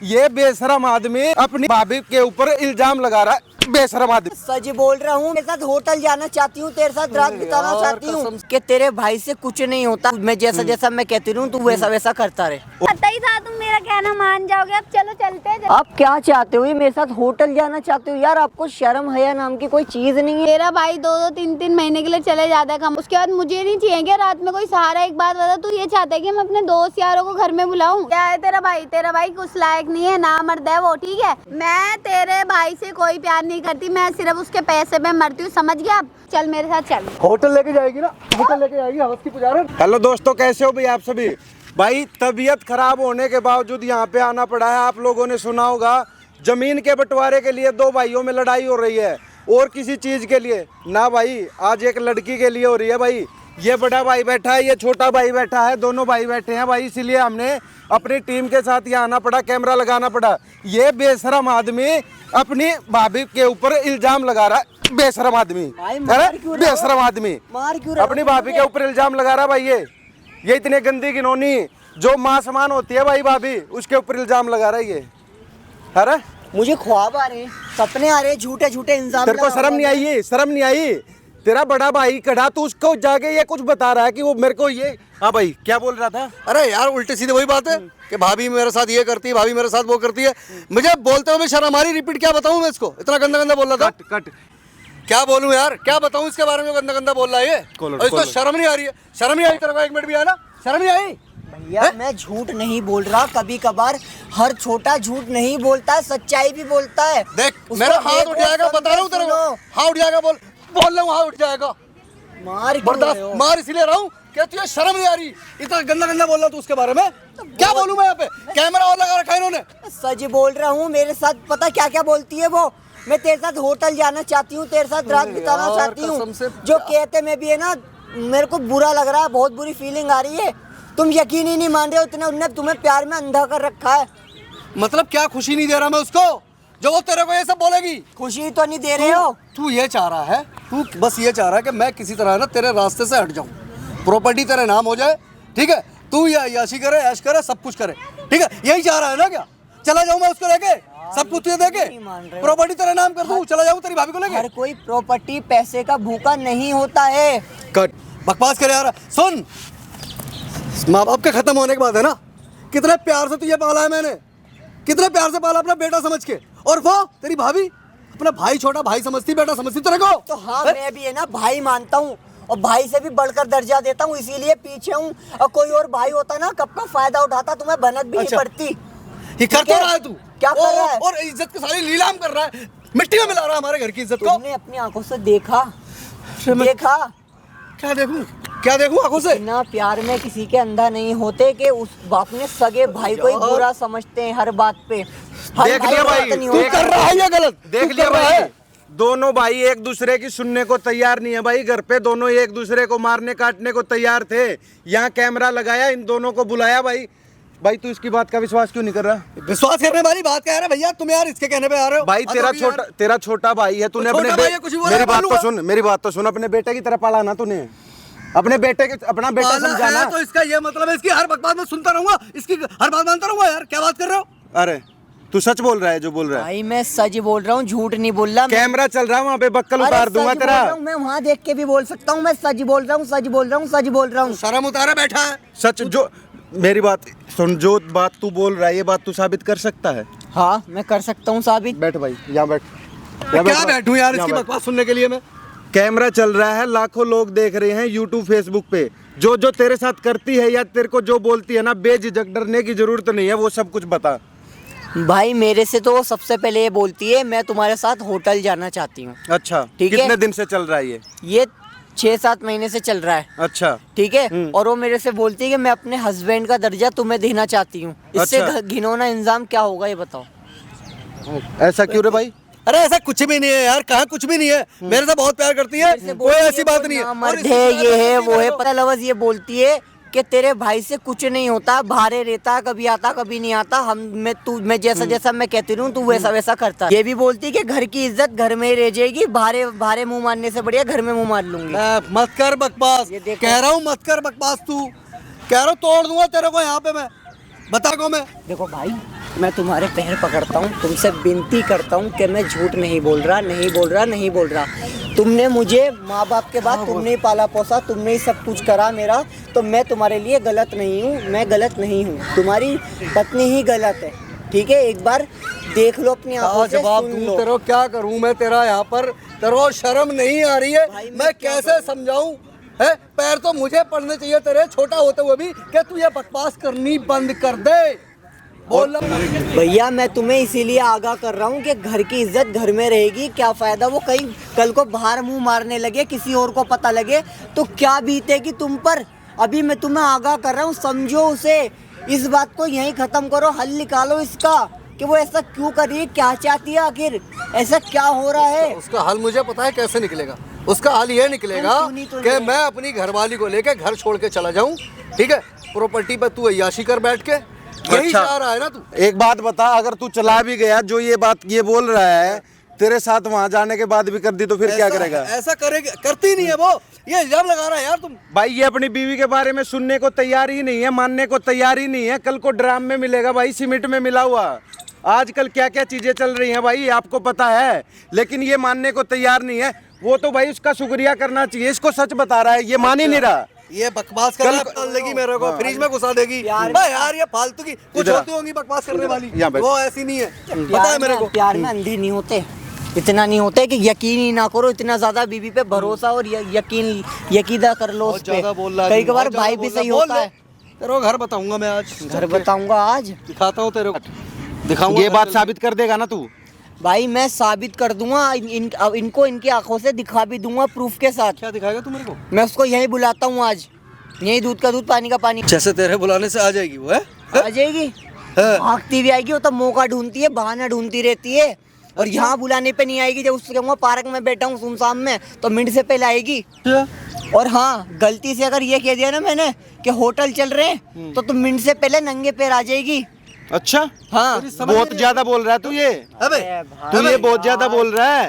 ये बेशरम आदमी अपनी भाभी के ऊपर इल्जाम लगा रहा है। बेशरम आदमी। सच बोल रहा हूँ, मेरे साथ होटल जाना चाहती हूँ, तेरे साथ रात बिताना चाहती हूँ कि तेरे भाई से कुछ नहीं होता। मैं जैसा जैसा मैं कहती हूँ तू वैसा वैसा करता रहे। पता ही था तुम मेरा कहना मान जाओगे। अब चलो चलते हैं। आप क्या चाहते हो? ये मेरे साथ होटल जाना चाहते हो? यार आपको शर्म हया नाम की कोई चीज नहीं है? तेरा भाई 2-2 3-3 महीने के लिए चले जाता है, उसके बाद मुझे नहीं चाहिए क्या रात में कोई सहारा? एक बात बता, तू ये चाहता है कि मैं अपने दोस्त यारों को घर में बुलाऊं? क्या है तेरा भाई कुछ लायक नहीं है, ना मर्द है वो, ठीक है? मैं तेरे भाई से कोई प्यार नहीं करती, मैं सिर्फ उसके पैसे पे मरती हूँ, समझ गया? चल मेरे साथ चल। होटल लेके जाएगी ना, होटल लेके जाएगी हवस की पुजारन। हेलो दोस्तों, कैसे हो भाई आप सभी? भाई तबीयत खराब होने के बावजूद यहाँ पे आना पड़ा है। आप लोगों ने सुना होगा जमीन के बंटवारे के लिए दो भाइयों में लड़ाई हो रही है, और किसी चीज के लिए ना भाई। आज एक लड़की के लिए हो रही है भाई। ये बड़ा भाई बैठा है, ये छोटा भाई बैठा है, दोनों भाई बैठे हैं भाई। इसीलिए हमने अपनी टीम के साथ यहाँ आना पड़ा, कैमरा लगाना पड़ा। ये बेशरम आदमी अपनी भाभी के ऊपर इल्जाम लगा रहा है। बेशरम आदमी, बेशरम आदमी अपनी भाभी के ऊपर इल्जाम लगा रहा है भाई। ये इतनी गंदी घिनौनी जो मां समान होती है भाई भाभी, उसके ऊपर इल्जाम लगा रहा है ये। अरे मुझे ख्वाब आ रहे हैं, सपने आ रहे हैं, झूठे झूठे इल्जाम। तेरे को शर्म नहीं आई? शर्म नहीं आई? तेरा बड़ा भाई खड़ा, तू उसको जाके ये कुछ बता रहा है कि वो मेरे को ये। हाँ भाई, क्या बोल रहा था? अरे यार उल्टे सीधे वही बात है कि भाभी मेरे साथ ये करती है, भाभी मेरे साथ वो करती है। मुझे बोलते हुए शर्म आ रही। रिपीट क्या बताऊं मैं इसको? इतना गंदा गंदा बोल रहा था। कट। क्या बोलूं यार, क्या बताऊं इसके बारे में? गंदा गंदा बोल रहा है ये। और इसको शर्म नहीं आ रही है? शर्म नहीं आई तेरे को? एक मिनट भी आना, शर्म नहीं आई? भैया मैं झूठ नहीं बोल रहा, कभी कभार हर छोटा झूठ नहीं बोलता है, सच्चाई भी बोलता है। देख मेरा हाथ उठ जाएगा, बता रहा हूँ तेरे को, हाथ उठ जाएगा। बोल रहा हूँ, हाथ उठ जाएगा। मार बर्दाश्त मार इसीलिए रहा हूँ क्या तुझे शर्म नहीं आ रही? इतना गंदा गंदा बोल रहा तू उसके बारे में। क्या बोलूं मैं? यहाँ पे कैमरा और लगा रखा है इन्होंने। सच बोल रहा हूँ, मेरे साथ पता क्या क्या बोलती है वो। मैं तेरे साथ होटल जाना चाहती हूँ, तेरे साथ रात बिताना चाहती हूँ। जो कहते में भी है ना, मेरे को बुरा लग रहा है, बहुत बुरी फीलिंग आ रही है। तुम यकीन ही नहीं मान रहे हो, इतने उनने तुम्हें प्यार में अंधा कर रखा है। मतलब क्या खुशी नहीं दे रहा मैं उसको जो वो तेरे को ये सब बोलेगी? खुशी तो नहीं दे रहे हो। तू ये चाह रहा है, तू बस ये चाह रहा है कि मैं किसी तरह ना तेरे रास्ते से हट जाऊं, प्रॉपर्टी तेरे नाम हो जाए, ठीक है? तू याशी करे, ऐश करे, सब कुछ करे, ठीक है? यही चाह रहा है ना? क्या चला जाऊं मैं उसको लेके, सब कुछ तुझे देके, प्रॉपर्टी तेरे नाम कर दूं, चला जाऊं तेरी भाभी को लेके? हर कोई प्रॉपर्टी पैसे का भूखा नहीं होता है। कट बकवास करे यार। सुन, माँ बाप के खत्म होने के बाद है ना, कितने प्यार से तुझे पाला है मैंने, कितने प्यार से पाला अपना बेटा समझ के। और वो तेरी भाभी अपना भाई, छोटा भाई समझती, बेटा समझती तेरे को। तो हाँ मैं भी है ना भाई मानता हूँ, और भाई से भी बढ़कर दर्जा देता हूँ, इसीलिए पीछे हूँ। और कोई और भाई होता ना, कब का फायदा उठाता, तुम्हें बनत भी नहीं पड़ती। ये कर तो रहा है तू, क्या कर रहा है? और इज्जत की सारी नीलाम कर रहा है, मिट्टी में मिला रहा है हमारे घर की इज्जत को। तुमने अपनी आंखों से देखा? क्या देखूं? क्या देखूं आंखों से? इतना प्यार में किसी के अंधा नहीं होते कि उस बाप ने सगे भाई को ही बुरा समझते हैं हर बात पे। देख लिया भाई, तू कर रहा है ये गलत। देख लिया भाई, दोनों भाई एक दूसरे की सुनने को तैयार नहीं है भाई। घर पे दोनों एक दूसरे को मारने काटने को तैयार थे। यहाँ कैमरा लगाया, इन दोनों को बुलाया भाई। भाई तू इसकी बात का विश्वास क्यों नहीं कर रहा? विश्वास करने वाली बात कह रहे हैं भैया तुम यार, इसके कहने पे आ रहे हो। भाई तेरा छोटा भाई है, तूने अपने मेरी बात तो सुन। अपने बेटे की तरह पाला ना तूने, अपने बेटे के, अपना बेटा समझाना। तो इसका ये मतलब है इसकी हर बात में सुनता रहूंगा, इसकी हर बात मानता रहूंगा? यार क्या बात कर रहे हो? अरे तू सच बोल रहा है जो बोल रहा है? भाई मैं सच बोल रहा हूँ, झूठ नहीं बोल रहा। कैमरा चल रहा है वहाँ पे, बक्कल उतार दूंगा तेरा। मैं वहाँ देख के भी बोल सकता हूँ, मैं सच बोल रहा हूँ, सच बोल रहा हूँ, सच बोल रहा हूँ। शर्म उतारा बैठा है। सच जो मेरी बात सुन, जो बात तू बोल रहा है ये बात तू साबित कर सकता है? हाँ मैं कर सकता हूँ साबित। बैठ भाई, यहाँ बैठ। क्या बैठूं यार इसकी बकवास सुनने के लिए मैं? कैमरा चल रहा है, लाखों लोग देख रहे हैं यूट्यूब फेसबुक पे। जो जो तेरे साथ करती है या तेरे को जो बोलती है ना, बेझिझक, डरने की जरूरत नहीं है, वो सब कुछ बता। भाई मेरे से तो सबसे पहले ये बोलती है मैं तुम्हारे साथ होटल जाना चाहती हूँ। अच्छा, ठीक है। कितने दिन से चल रहा है ये 6-7 महीने से चल रहा है। अच्छा, ठीक है। और वो मेरे से बोलती है कि मैं अपने हस्बैंड का दर्जा तुम्हें देना चाहती हूँ। इससे अच्छा। घिनौना इंजाम क्या होगा ये बताओ? ऐसा क्यों रे भाई? अरे ऐसा कुछ भी नहीं है यार, कहाँ कुछ भी नहीं है। मेरे से बहुत प्यार करती है, कोई ऐसी बात नहीं है। मर्द है, ये है वो है, पता लवज ये बोलती है कि तेरे भाई से कुछ नहीं होता, भारे रहता, कभी आता कभी नहीं आता। मैं जैसा जैसा मैं कहती हूँ तू वैसा वैसा करता। ये भी बोलती है कि घर की इज्जत घर में ही रह जाएगी, भारे भारे मुंह मारने से बढ़िया घर में मुंह मार लूंगी। मत कर बकवास, कह रहा हूँ मत कर बकवास। तू कह रहा हूँ तोड़ दूंगा तेरे को यहाँ पे मैं, बता को मैं। देखो भाई मैं तुम्हारे पैर पकड़ता हूँ, तुमसे विनती करता हूँ कि मैं झूठ नहीं बोल रहा, नहीं बोल रहा, नहीं बोल रहा। तुमने मुझे माँ बाप के बाद तुमने ही पाला पोसा, तुमने ही सब कुछ करा मेरा, तो मैं तुम्हारे लिए गलत नहीं हूँ, मैं गलत नहीं हूँ, तुम्हारी पत्नी ही गलत है। ठीक है, एक बार देख लो अपनी आंखों से, जवाब सुन दूं लो। तेरे, क्या करूं मैं तेरा यहाँ पर? तेरे शर्म नहीं आ रही है? भाई, मैं कैसे समझाऊं? है पैर तो मुझे पड़ने चाहिए तेरे, छोटा होते हुए भी, कि तू ये बकवास करनी बंद कर दे। बोल भैया मैं तुम्हें इसीलिए आगाह कर रहा हूँ कि घर की इज्जत घर में रहेगी। क्या फायदा वो कहीं कल को बाहर मुंह मारने लगे, किसी और को पता लगे तो क्या बीतेगी तुम पर। अभी मैं तुम्हें आगाह कर रहा हूँ, समझो उसे, इस बात को यहीं खत्म करो, हल निकालो इसका कि वो ऐसा क्यों कर रही है, क्या चाहती है, आखिर ऐसा क्या हो रहा है। उसका हल मुझे पता है कैसे निकलेगा। उसका हल ये निकलेगा कि मैं अपनी घरवाली को लेके घर छोड़ के चला जाऊं। ठीक है, प्रॉपर्टी पे तू अय्याशी कर बैठ के, यही चाह रहा है ना तू? एक बात बता, अगर तू चला भी गया, जो ये बात ये बोल रहा है, तेरे साथ वहां जाने के बाद भी कर दी तो फिर क्या करेगा? ऐसा करेगा, करती नहीं है वो, ये इल्जाम लगा रहा है यार तुम। भाई ये अपनी बीवी के बारे में सुनने को तैयार ही नहीं है, मानने को तैयार ही नहीं है। कल को ड्राम में मिलेगा भाई, सीमेंट में मिला हुआ। आजकल क्या क्या चीजें चल रही हैं भाई, आपको पता है, लेकिन ये मानने को तैयार नहीं है। वो तो भाई उसका शुक्रिया करना चाहिए, इसको सच बता रहा है, ये मान ही नहीं रहा। ये बकवास कर लेगी मेरे को, फ्रिज में घुसा देगी। यार ये फालतू की कुछ होती होंगी बकवास करने वाली, वो ऐसी नहीं है, पता है मेरे को। प्यार में अंधे नहीं होते, इतना नहीं होते कि यकीन ही ना करो, इतना ज्यादा बीवी पे भरोसा और यकीदा कर लो उस पे। कई बार भाई भी सही होता है। तेरे को घर बताऊंगा मैं आज, घर बताऊंगा आज, दिखाता हूँ तेरे को, दिखाऊंगा। ये बात साबित कर देगा ना तू? भाई मैं साबित कर दूंगा, इनको इनकी आंखों से दिखा भी दूंगा प्रूफ के साथ। क्या दिखाएगा तू मेरे को? मैं उसको यहीं बुलाता हूँ आज, यही दूध का दूध पानी का पानी। जैसे तेरे बुलाने से आ जाएगी वो, है आ जाएगी, भागती भी आएगी। वो तो मौका ढूंढती है, बहाना ढूंढती रहती है, और यहाँ बुलाने पे नहीं आएगी। जब उससे कहूँगा पार्क में बैठा हूँ सुनसान में, तो मिनट से पहले आएगी। और हाँ, गलती से अगर ये कह दिया ना मैंने कि होटल चल रहे हैं, तो तुम मिनट से पहले नंगे पैर आ जाएगी। अच्छा, हाँ, बहुत ज्यादा बोल रहा है तू ये। अबे तू ये बहुत ज्यादा बोल रहा है।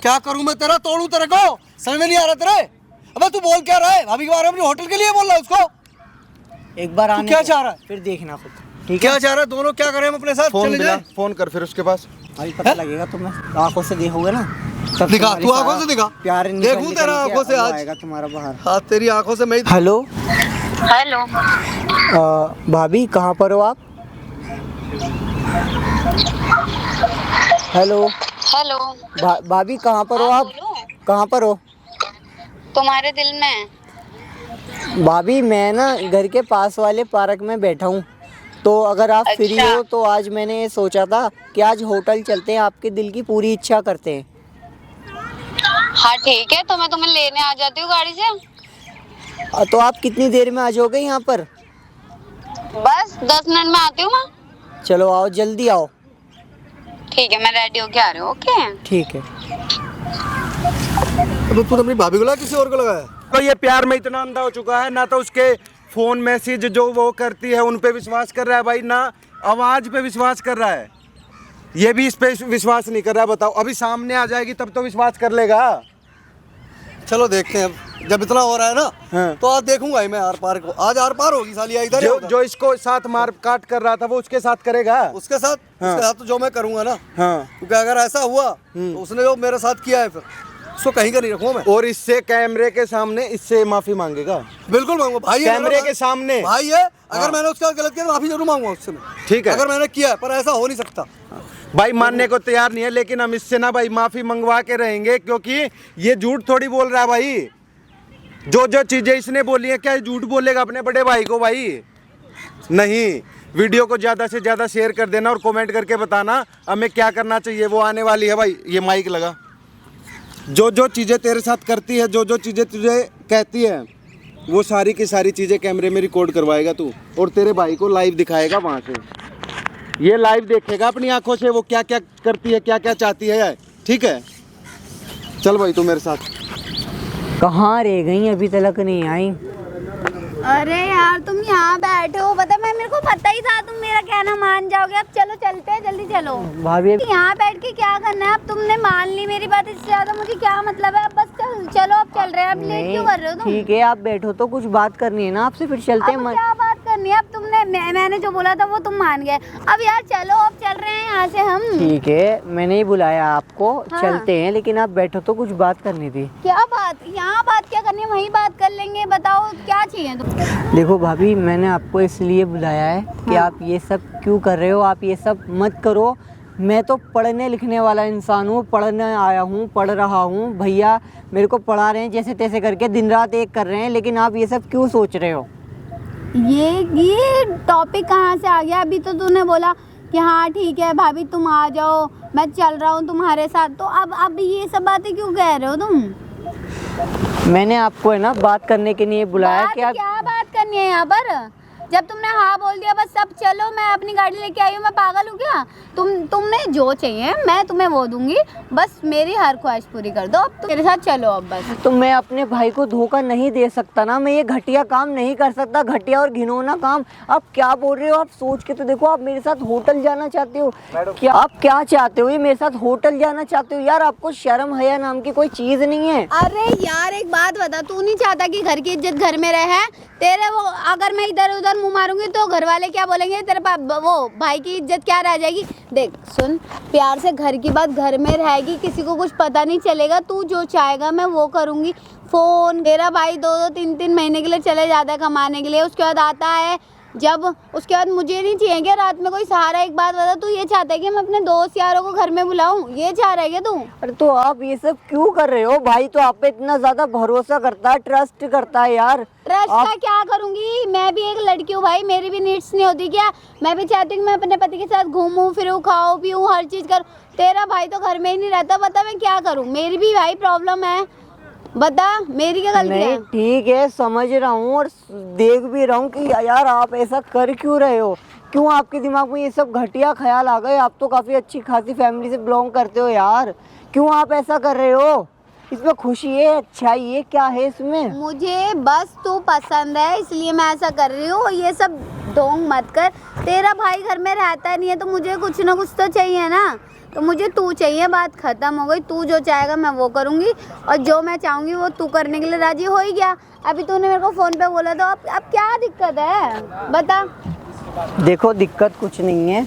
क्या करूं मैं तेरा, तोड़ू तेरे को? समझ में नहीं आ रहा तेरे? अबे तू बोल क्या रहा है? भाभी के बारे में होटल के लिए बोल रहा है उसको? एक बार आने क्या दो, चाह रहा है? फिर देखना खुद। ठीक ठीक क्या है, चाह रहा है? दोनों क्या करें हम अपने साथ? फोन चले मिला, जाएं? फोन कर फिर उसके पास। अभी पता लगेगा तुम्हें, आंखों से देखोगे ना तब दिखा, तुम्हारी तू आंखों सारा से दिखा। प्यार देखूं तेरा आंखों से आज? आएगा तुम्हारा बाहर। हाँ तेरी आंखों से मैं ही। हेलो हेलो, भाभी कहाँ पर हो आप? हेलो हेलो, भाभी कहाँ पर हो आप? कहाँ पर हो? तुम्हारे दिल में। भाभी मैं ना घर के पास वाले पार्क में बैठा हूँ, तो अगर आप फ्री अच्छा। हो तो आज मैंने ये सोचा था कि आज होटल चलते हैं, आपके दिल की पूरी इच्छा करते हैं। हाँ ठीक है, तो मैं तुम्हें लेने आ जाती हूँ गाड़ी से। तो आप कितनी देर में आ जाओगे यहाँ पर? बस 10 मिनट में आती हूँ मैं। चलो आओ, जल्दी आओ। ठीक है, मैं रेडी होके आ रही हूँ। ओके, ठीक है। अबे तूने अपनी भाभी को लगा किसी और को लगाया? तो ये प्यार में इतना अंधा हो चुका है ना, तो उसके फोन मैसेज जो वो करती है उन पे विश्वास कर रहा है भाई, ना आवाज पे विश्वास कर रहा है। ये भी इस पे विश्वास नहीं कर रहा। बताओ, अभी सामने आ जाएगी तब तो विश्वास कर लेगा। चलो देखते हैं, अब जब इतना हो रहा है ना, हाँ। तो आज देखूंगा ही मैं आर पार को। आज आर पार होगी साली, इधर ही जो होगा। जो इसको साथ मार काट कर रहा था वो उसके साथ करेगा। उसके साथ, हाँ। उसके साथ तो जो मैं करूंगा ना, हाँ, क्योंकि अगर ऐसा हुआ तो उसने जो मेरे साथ किया है, फिर उसको कहीं का नहीं रखूंगा मैं। और इससे कैमरे के सामने इससे माफी मांगेगा। बिल्कुल मांगूंगा भाई, है कैमरे मेरा के सामने। भाई है। अगर हाँ। मैंने उसके साथ गलत किया तो माफी जरूर मांगूंगा उससे मैं। ठीक है, अगर मैंने किया है, पर ऐसा हो नहीं सकता। भाई मानने को तैयार नहीं है, लेकिन हम इससे ना भाई माफी मंगवा के रहेंगे, क्योंकि ये झूठ थोड़ी बोल रहा है भाई। जो जो चीजें इसने बोली है, क्या झूठ बोलेगा अपने बड़े भाई को? भाई नहीं। वीडियो को ज्यादा से ज्यादा शेयर कर देना और कमेंट करके बताना हमें क्या करना चाहिए। वो आने वाली है भाई, ये माइक लगा। जो जो चीजें तेरे साथ करती है, जो जो चीजें तुझे कहती है, वो सारी की सारी चीजें कैमरे में रिकॉर्ड करवाएगा तू, और तेरे भाई को लाइव दिखाएगा वहां से। ये लाइव देखेगा अपनी आंखों से वो क्या क्या करती है, क्या क्या चाहती है। ठीक है, चल भाई तू मेरे साथ। कहाँ रह गई, अभी तक नहीं आई? अरे यार तुम यहाँ बैठे हो, पता मैं मेरे को पता ही था तुम मेरा कहना मान जाओगे। अब चलो चलते हैं, जल्दी चलो। भाभी यहाँ बैठ के क्या करना है? अब तुमने मान ली मेरी बात, इससे ज्यादा मुझे क्या मतलब है? अब बस चलो, अब चल रहे हैं। अब लेट क्यों कर रहे हो तुम? ठीक है, आप बैठो तो कुछ बात करनी है ना आपसे, फिर चलते हैं। अब क्या बात करनी है? अब तुमने मैंने जो बोला था वो तुम मान गए। अब यार चलो, अब चल रहे हैं यहाँ से हम। ठीक है, मैंने ही बुलाया आपको। हाँ। चलते हैं, लेकिन आप बैठो तो कुछ बात करनी थी। क्या बात? यहाँ बात क्या करनी है, वहीं बात कर लेंगे। बताओ क्या चाहिए तुमको? देखो भाभी, मैंने आपको इसलिए बुलाया है कि हाँ। आप ये सब क्यों कर रहे हो। आप ये सब मत करो। मैं तो पढ़ने लिखने वाला इंसान हूँ, पढ़ने आया हूँ, पढ़ रहा हूँ। भैया मेरे को पढ़ा रहे हैं जैसे तैसे करके, दिन रात एक कर रहे हैं, लेकिन आप ये सब क्यों सोच रहे हो? ये टॉपिक कहाँ से आ गया? अभी तो तूने बोला कि हाँ ठीक है भाभी तुम आ जाओ, मैं चल रहा हूँ तुम्हारे साथ, तो अब ये सब बातें क्यों कह रहे हो तुम? मैंने आपको है ना बात करने के लिए बुलाया कि आप क्या बात करनी है यहाँ पर? जब तुमने हाँ बोल दिया बस सब चलो, मैं अपनी गाड़ी लेके आई हूँ, मैं पागल हूँ क्या? तुमने जो चाहिए मैं तुम्हें वो दूंगी, बस मेरी हर ख्वाहिश पूरी कर दो। अब तुम मेरे साथ चलो अब बस। तो मैं अपने भाई को धोखा नहीं दे सकता ना, मैं ये घटिया काम नहीं कर सकता, घटिया और घिनौना काम। आप क्या बोल रहे हो? आप सोच के तो देखो, आप मेरे साथ होटल जाना चाहते हो क्या? आप क्या चाहते हो? ये मेरे साथ होटल जाना चाहते हो? यार आपको शर्म हया नाम की कोई चीज नहीं है। अरे यार एक बात बता, तू नहीं चाहता कि घर की इज्जत घर में रहे? तेरे वो अगर मैं इधर उधर मुंह मारूंगी तो घर वाले क्या बोलेंगे? तेरे वो भाई की इज्जत क्या रह जाएगी? देख सुन, प्यार से घर की बात घर में रहेगी, किसी को कुछ पता नहीं चलेगा। तू जो चाहेगा मैं वो करूंगी। फोन तेरा भाई 2-3 महीने के लिए चले जाता है कमाने के लिए, उसके बाद आता है जब, उसके बाद मुझे नहीं चाहिए क्या रात में कोई सहारा? एक बात बता, तू ये चाहता है कि मैं अपने दोस्त यारों को घर में बुलाऊं? ये चाह रहा है क्या तू? अरे तो आप ये सब क्यों कर रहे हो? भाई तो आप पे इतना ज्यादा भरोसा करता है, ट्रस्ट करता है यार। ट्रस्ट का क्या करूंगी? मैं भी एक लड़की हूँ भाई, मेरी भी नीड्स नहीं होती क्या? मैं भी चाहती हूँ कि मैं अपने पति के साथ घूमूं फिरूं, खाऊं पीऊं, हर चीज करूं। तेरा भाई तो घर में ही नहीं रहता, बता मैं क्या करूं? मेरी भी भाई प्रॉब्लम है, बता मेरी क्या गलती नहीं है? ठीक है, समझ रहा हूँ और देख भी रहा हूँ कि यार आप ऐसा कर क्यों रहे हो। क्यों आपके दिमाग में ये सब घटिया ख्याल आ गए? आप तो काफ़ी अच्छी खासी फैमिली से बिलोंग करते हो यार, क्यों आप ऐसा कर रहे हो? इसमें खुशी है, अच्छाई है, क्या है इसमें? मुझे बस तू पसंद है इसलिए मैं ऐसा कर रही हूँ। ये सब ढोंग मत कर। तेरा भाई घर में रहता नहीं है तो मुझे कुछ ना कुछ तो चाहिए ना, तो मुझे तू चाहिए। बात खत्म हो गई। तू जो चाहेगा मैं वो करूँगी और जो मैं चाहूँगी वो तू करने के लिए राजी हो ही गया। अभी तूने मेरे को फ़ोन पे बोला तो अब क्या दिक्कत है बता? देखो दिक्कत कुछ नहीं है,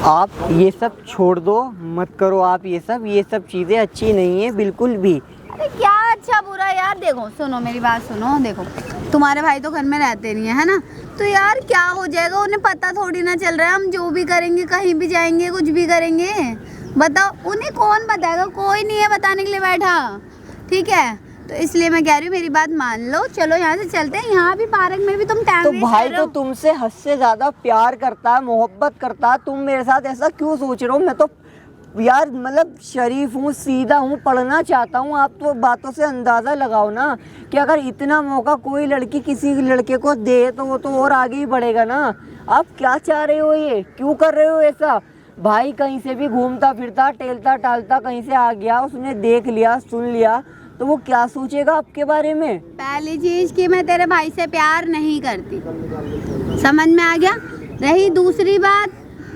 आप ये सब छोड़ दो, मत करो आप ये सब चीज़ें अच्छी नहीं है बिल्कुल भी। अरे क्या अच्छा बुरा यार? देखो सुनो मेरी बात सुनो, देखो तुम्हारे भाई तो घर में रहते नहीं है ना, तो यार क्या हो जाएगा? उन्हें पता थोड़ी ना चल रहा है, हम जो भी करेंगे, कहीं भी जाएंगे, कुछ भी करेंगे, बताओ उन्हें कौन बताएगा? कोई नहीं है बताने के लिए बैठा, ठीक है? तो इसलिए मैं कह रही हूँ मेरी बात मान लो, चलो यहाँ से चलते हैं। यहाँ भी पार्क में भी तुम टाइम तो वेस्ट भाई कर रहे तो हो। तुमसे हद से ज्यादा प्यार करता है, मोहब्बत करता है, तुम मेरे साथ ऐसा क्यों सोच रहे हो? मैं तो यार मतलब शरीफ हूँ, सीधा हूँ, पढ़ना चाहता हूँ। आप तो बातों से अंदाज़ा लगाओ ना कि अगर इतना मौका कोई लड़की किसी लड़के को दे तो वो तो और आगे ही बढ़ेगा ना। आप क्या चाह रहे हो? ये क्यों कर रहे हो ऐसा? भाई कहीं से भी घूमता फिरता टेलता टालता कहीं से आ गया, उसने देख लिया सुन लिया तो वो क्या सोचेगा आपके बारे में? पहली चीज कि मैं तेरे भाई से प्यार नहीं करती, समझ में आ गया? रही दूसरी बात,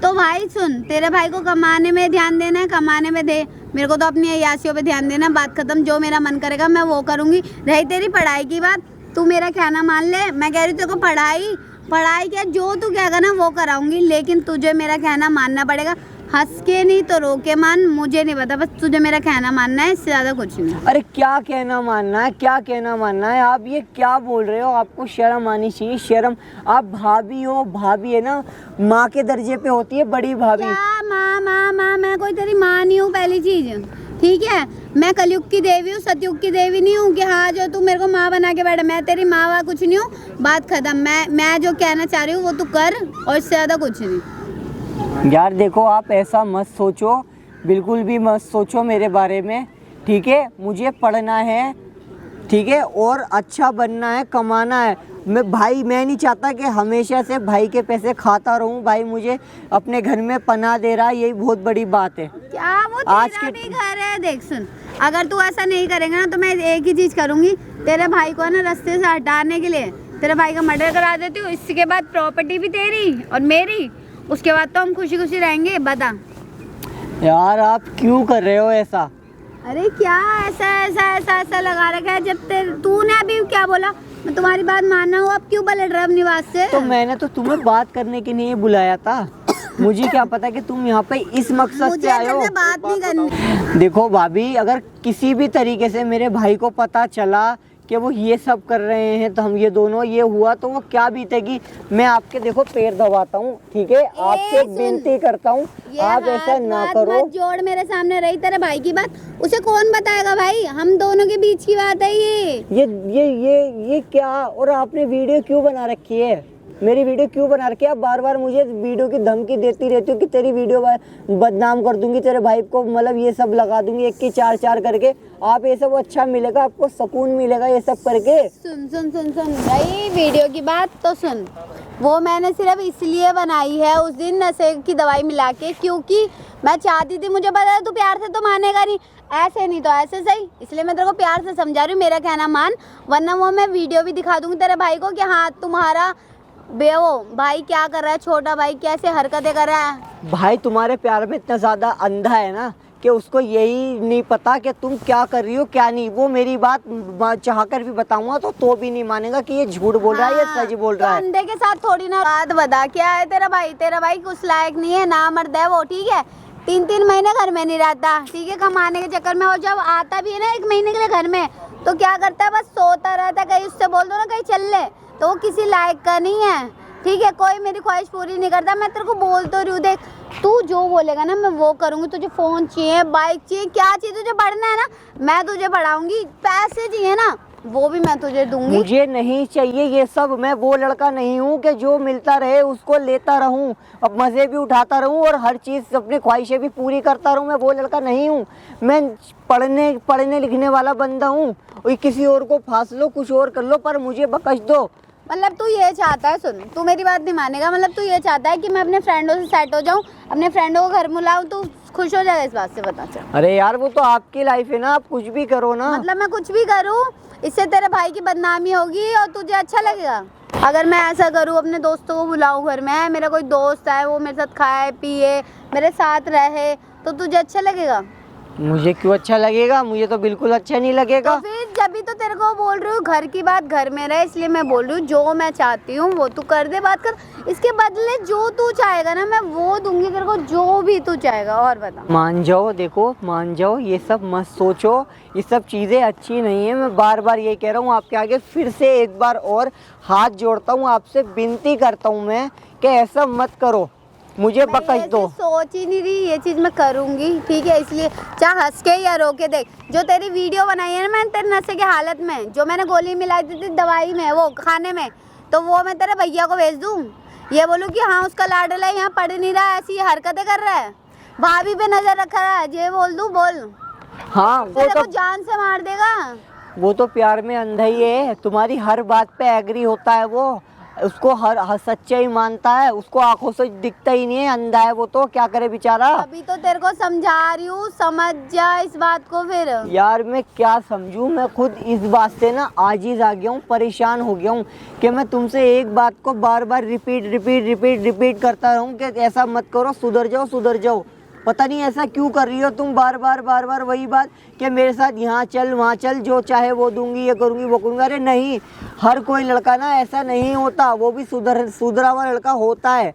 तो भाई सुन, तेरे भाई को कमाने में ध्यान देना है, कमाने में दे, मेरे को तो अपनी अय्यासियों पे ध्यान देना। बात खत्म। जो मेरा मन करेगा मैं वो करूँगी। रही तेरी पढ़ाई की बात, तू मेरा कहना मान ले, मैं कह रही हूँ तेरे को पढ़ाई क्या जो तू कहेगा ना वो कराऊंगी, लेकिन तुझे मेरा कहना मानना पड़ेगा। हंस के नहीं तो रो के मान, मुझे नहीं पता, बस तुझे मेरा कहना मानना है, इससे ज़्यादा कुछ नहीं। अरे क्या कहना मानना है, क्या कहना मानना है? आप ये क्या बोल रहे हो? आपको शर्म आनी चाहिए, शर्म। आप भाभी हो, भाभी है ना, माँ के दर्जे पे होती है बड़ी भाभी। क्या माँ? मैं कोई तेरी माँ नहीं हूँ पहली चीज, ठीक है? मैं कलयुग की देवी हूँ, सतयुग की देवी नहीं हूँ कि हाँ जो तू मेरे को माँ बना के बैठा। मैं तेरी माँ वाँ कुछ नहीं हूँ, बात खत्म। मैं जो कहना चाह रही हूँ वो तू कर, और इससे ज़्यादा कुछ नहीं। यार देखो आप ऐसा मत सोचो, बिल्कुल भी मत सोचो मेरे बारे में, ठीक है? मुझे पढ़ना है, ठीक है, और अच्छा बनना है, कमाना है। मैं नहीं चाहता कि हमेशा से भाई के पैसे खाता रहूं। भाई मुझे अपने घर में पनाह दे रहा है, यही बहुत बड़ी बात है। क्या वो तेरा भी घर है? देख सुन, अगर तू ऐसा नहीं करेगा ना तो मैं एक ही चीज़ करूँगी, तेरे भाई को ना रास्ते से हटाने के लिए तेरे भाई का मर्डर करा देती हूँ। इसके बाद प्रॉपर्टी भी तेरी और मेरी, उसके बाद तो हम खुशी खुशी रहेंगे। बता यार आप क्यों कर रहे हो ऐसा? अरे क्या ऐसा लगा रखा है? जब तूने अभी क्या बोला मैं तुम्हारी बात मानना हूँ, अब क्यों पलट रहा है अपनी बात से? तो मैंने तो तुम्हें बात करने के लिए बुलाया था, मुझे क्या पता कि तुम यहाँ पे इस मकसद से मुझे आए हो। तुमसे बात नहीं करनी। देखो भाभी, अगर किसी भी तरीके से मेरे भाई को पता चला कि वो ये सब कर रहे हैं तो हम ये दोनों ये हुआ तो वो क्या बीतेगी। मैं आपके देखो पैर दबाता हूँ, ठीक है, आपसे एक सुन, विनती करता हूँ, ये आप ऐसा हाथ ना वाथ करो। मत जोड़ मेरे सामने, रही तेरे भाई की बात उसे कौन बताएगा भाई? हम दोनों के बीच की बात है ये। ये क्या, और आपने वीडियो क्यों बना रखी है? मेरी वीडियो क्यों बना रखी है? आप बार बार मुझे वीडियो की धमकी देती रहती हो कि तेरी वीडियो बदनाम कर दूंगी, तेरे भाई को मतलब ये सब लगा दूंगी, एक की चार चार करके। आप ये सब अच्छा मिलेगा, आपको सुकून मिलेगा ये सब करके। सुन सुन सुन सुन भाई, वीडियो की बात तो सुन। वो मैंने सिर्फ इसलिए बनाई है उस दिन नशे की दवाई मिला के, क्योंकि मैं चाहती थी, मुझे पता है तू प्यार से तो मानेगा नहीं, ऐसे नहीं तो ऐसे सही, इसलिए मैं तेरे को प्यार से समझा रही हूँ, मेरा कहना मान, वरना वो मैं वीडियो भी दिखा दूंगी तेरे भाई को कि हाँ तुम्हारा बेवो भाई क्या कर रहा है, छोटा भाई कैसे हरकतें कर रहा है। भाई तुम्हारे प्यार में इतना ज्यादा अंधा है ना कि उसको यही नहीं पता कि तुम क्या कर रही हो क्या नहीं। वो मेरी बात चाहकर भी बताऊंगा तो भी नहीं मानेगा कि ये झूठ बोल रहा है या सच बोल रहा है। तो अंधे के साथ थोड़ी ना बात बता, क्या है तेरा भाई कुछ लायक नहीं है, ना मर्द है वो, ठीक है। 3-3 महीने घर में नहीं रहता, ठीक है, कमाने के चक्कर में, और जब आता भी है ना 1 महीने के लिए घर में तो क्या करता है, बस सोता रहता है। कहीं उससे बोल दो ना कहीं चल ले तो वो किसी लायक का नहीं है, ठीक है। कोई मेरी ख्वाहिश पूरी नहीं करता। मैं तेरे को बोल तो रही हूँ, देख तू जो बोलेगा ना मैं वो करूँगी। तुझे फ़ोन चाहिए, बाइक चाहिए, क्या चाहिए तुझे, पढ़ना है ना मैं तुझे पढ़ाऊँगी, पैसे चाहिए ना वो भी मैं तुझे दूंगी। मुझे नहीं चाहिए ये सब, मैं वो लड़का नहीं हूँ कि जो मिलता रहे उसको लेता रहूँ, अब मज़े भी उठाता रहूँ और हर चीज़ अपनी ख्वाहिशें भी पूरी करता रहूँ। मैं वो लड़का नहीं हूँ, मैं पढ़ने लिखने वाला बंदा हूँ। किसी और को फांस लो, कुछ और कर लो, पर मुझे बख्श दो। मतलब तू ये चाहता है, सुन तू मेरी बात नहीं मानेगा, मतलब तू ये चाहता है कि मैं अपने फ्रेंडों से सेट हो जाऊँ, अपने फ्रेंडों को घर बुलाऊँ, तू खुश हो जाएगा इस बात से, बता चल। अरे यार वो तो आपकी लाइफ है ना, आप कुछ भी करो ना। मतलब मैं कुछ भी करूँ इससे तेरे भाई की बदनामी होगी और तुझे अच्छा लगेगा? अगर मैं ऐसा करूँ, अपने दोस्तों को बुलाऊँ घर में, मेरा कोई दोस्त है वो मेरे साथ खाए पिए मेरे साथ रहे, तो तुझे अच्छा लगेगा? मुझे क्यों अच्छा लगेगा, मुझे तो बिल्कुल अच्छा नहीं लगेगा। तो फिर जब भी तो तेरे को बोल रही हूँ घर की बात घर में रहे, इसलिए मैं बोल रही हूँ जो मैं चाहती हूँ वो तू कर दे, बात कर, इसके बदले जो तू चाहेगा ना मैं वो दूंगी तेरे को, जो भी तू चाहेगा। और बता। मान जाओ, देखो मान जाओ, ये सब मत सोचो, ये सब चीज़ें अच्छी नहीं है। मैं बार बार ये कह रहा हूँ आपके आगे, फिर से एक बार और हाथ जोड़ता हूँ, आपसे विनती करता हूँ मैं कि ऐसा मत करो, मुझे बख्श दो। सोच ही नहीं रही ये चीज मैं करूंगी, ठीक है, इसलिए चाहे हंस के या रो के देख। जो तेरी वीडियो बनाई है ना मैंने तेरे नशे की हालत में, जो मैंने गोली मिलाई थी दवाई में वो खाने में, तो वो मैं तेरे भैया को भेज दूं, ये बोलूं कि हाँ उसका लाडला है, यहाँ पढ़ नहीं रहा, ऐसी हरकतें कर रहा है, भाभी पे नजर रखा रहा है, ये बोल दूं? बोल। हाँ वो तेरे तो को जान से मार देगा। वो तो प्यार में अंधा ही है, तुम्हारी हर बात पे एग्री होता है वो, उसको हर सच्चाई मानता है, उसको आंखों से दिखता ही नहीं है, अंधा है वो तो, क्या करे बेचारा। अभी तो तेरे को समझा रही हूँ, समझ जा इस बात को। फिर यार मैं क्या समझूं, मैं खुद इस बात से ना आजिज आ गया हूँ, परेशान हो गया हूँ कि मैं तुमसे एक बात को बार बार रिपीट करता रहूँ कि ऐसा मत करो, सुधर जाओ सुधर जाओ। पता नहीं ऐसा क्यों कर रही हो तुम, बार बार वही बात कि मेरे साथ यहाँ चल वहाँ चल, जो चाहे वो दूंगी, ये करूँगी वो करूँगा। अरे नहीं, हर कोई लड़का ना ऐसा नहीं होता, वो भी सुधरा हुआ लड़का होता है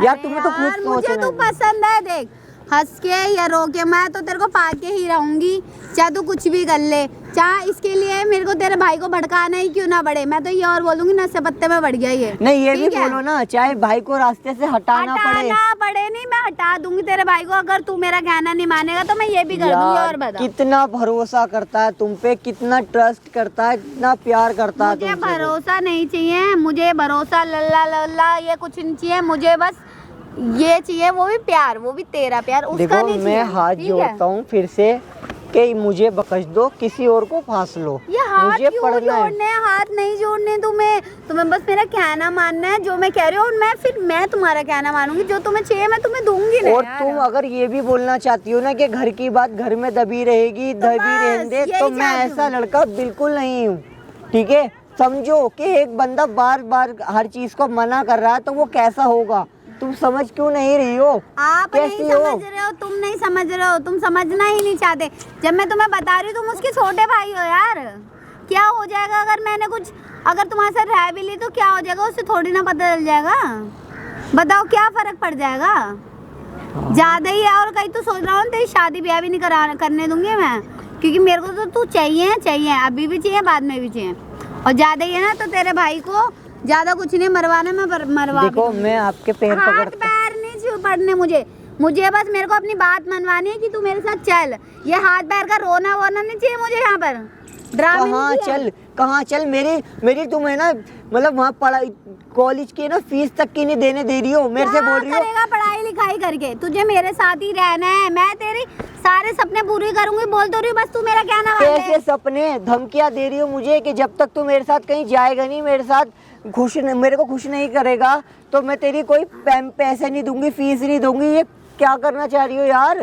यार। तुम्हें तो खुद सोचना मुझे तू पसंद है, देख हंस के या रो के मैं तो तेरे को पाके ही रहूंगी, चाहे तू कुछ भी कर ले, चाहे इसके लिए मेरे को तेरे भाई को भड़काना ही क्यों ना पड़े। मैं तो ये और बोलूंगी नशे पत्ते में बढ़ गया ये। नहीं ये भी बोलो ना, चाहे भाई को रास्ते से हटाना पड़े नहीं, मैं हटा दूंगी तेरे भाई को, अगर तू मेरा कहना नहीं मानेगा तो मैं ये भी कर दूंगी। और बता, कितना भरोसा करता है तुम पे, कितना ट्रस्ट करता है, कितना प्यार करता है। मुझे भरोसा नहीं चाहिए, मुझे भरोसा लल्ला लल्ला ये कुछ नहीं चाहिए, मुझे बस ये चाहिए, वो भी प्यार, वो भी तेरा प्यार, उसका देखो नहीं मैं हाथ जोड़ता हूँ फिर से कि मुझे बख्श दो, किसी और को फांस लो, ये हाथ मुझे क्यों पढ़ना जोड़ने हैं? हाथ नहीं जोड़ने तुम्हें बस मेरा कहना मानना है, जो मैं कह रही हूँ मैं तुम्हारा कहना मानूंगी, जो तुम्हें चाहिए मैं तुम्हें दूंगी ना। और तुम अगर ये भी बोलना चाहती हो ना कि घर की बात घर में दबी रहेगी, दबी रहने दे, तो मैं ऐसा लड़का बिल्कुल नहीं हूँ, ठीक है। समझो कि एक बंदा बार बार हर चीज को मना कर रहा है तो वो कैसा होगा, तुम समझ क्यों नहीं रही हो? आप नहीं समझ रहे हो, तुम नहीं समझ रहे हो, तुम समझना ही नहीं चाहते। जब मैं तुम्हें बता रही हूँ तुम उसके छोटे भाई हो यार, क्या हो जाएगा अगर मैंने कुछ, अगर तुम्हारे साथ रह भी ली तो क्या हो जाएगा, उससे थोड़ी ना पता चल जाएगा। बताओ क्या फर्क पड़ जाएगा, ज्यादा ही है। और कहीं तो सोच रहा हूँ तेरी शादी ब्याह भी नहीं करने दूंगी मैं, क्योंकि मेरे को तो तू चाहिए, अभी भी चाहिए, बाद में भी चाहिए। और ज्यादा ही है ना तो तेरे भाई को ज्यादा कुछ नहीं मरवाना, मैं मरवा देखो मैं आपके पैर हाथ पकड़ता पैर नहीं छू पड़ने मुझे बस मेरे को अपनी बात मनवानी है कि तू मेरे साथ चल। ये हाथ पैर का रोना वोना नहीं चाहिए मुझे यहाँ पर, ड्रामे नहीं चाहिए। कहाँ चल, मेरी तुम है ना, मतलब वहाँ पढ़ाई कॉलेज की ना फीस तक की नहीं देने दे रही हो, मेरे से बोल रही हो। करेगा पढ़ाई लिखाई करके, तुझे मेरे साथ ही रहना है, मैं तेरी सारे सपने पूरे करूंगी, बोल तो रही हूँ, बस तू मेरा क्या ना कैसे सपने, धमकियाँ दे रही हो मुझे कि जब तक तू मेरे साथ कहीं जाएगा नहीं, मेरे साथ मेरे को खुश नहीं करेगा तो मैं तेरी कोई पैसे नहीं दूंगी, फीस नहीं दूंगी। ये क्या करना चाह रही हो यार?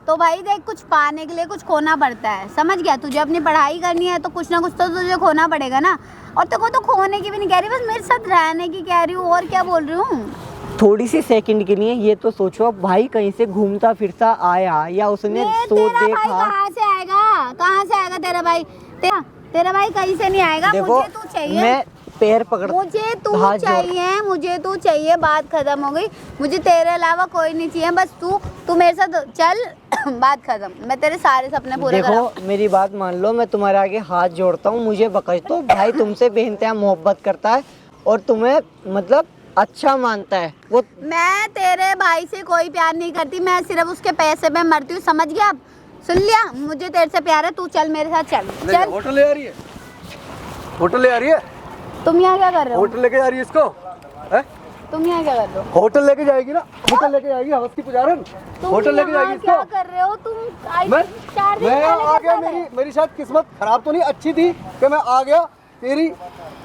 तो भाई देख, कुछ पाने के लिए कुछ खोना पड़ता है, समझ गया? तुझे अपनी पढ़ाई करनी है तो कुछ ना कुछ तो तुझे खोना पड़ेगा ना। और तेरे को तो खोने की भी नहीं कह रही, बस मेरे साथ रहने की कह रही हूँ, और क्या बोल रही हूँ। थोड़ी सी सेकंड के लिए ये तो सोचो, भाई कहीं से घूमता फिरता आया या उसने तेरा भाई कहाँ से आएगा तेरा भाई? तेरा भाई कहीं से नहीं आएगा। मुझे तू चाहिए, मैं पैर पकड़, मुझे तू चाहिए, बात खत्म हो गई। मुझे तेरे अलावा कोई नहीं चाहिए, बस तू मेरे साथ चल, बात खत्म। मैं तेरे सारे सपने पूरे देखो मेरी बात मान लो, मैं तुम्हारे आगे हाथ जोड़ता हूँ, मुझे बख्श दो। भाई तुमसे बेइंतहा मोहब्बत करता है और तुम्हें मतलब अच्छा मानता है वो। मैं तेरे भाई से कोई प्यार नहीं करती, मैं सिर्फ उसके पैसे में मरती हूँ, समझ गया? सुन लिया, मुझे तेरे से प्यार है, तू चल मेरे साथ, चल। होटल ले आ रही है, होटल ले आ रही है। तुम यहाँ क्या कर रहे हो? होटल लेके जा रही है इसको, है? तुम यहाँ क्या कर रहे हो? होटल लेके जाएगी ना, होटल लेके जाएगी, हवस की पुजारन, होटल लेके जाएगी इसको। क्या कर रहे हो तुम? मैं आ गया, मेरी शायद किस्मत खराब तो नहीं, अच्छी थी कि मैं आ गया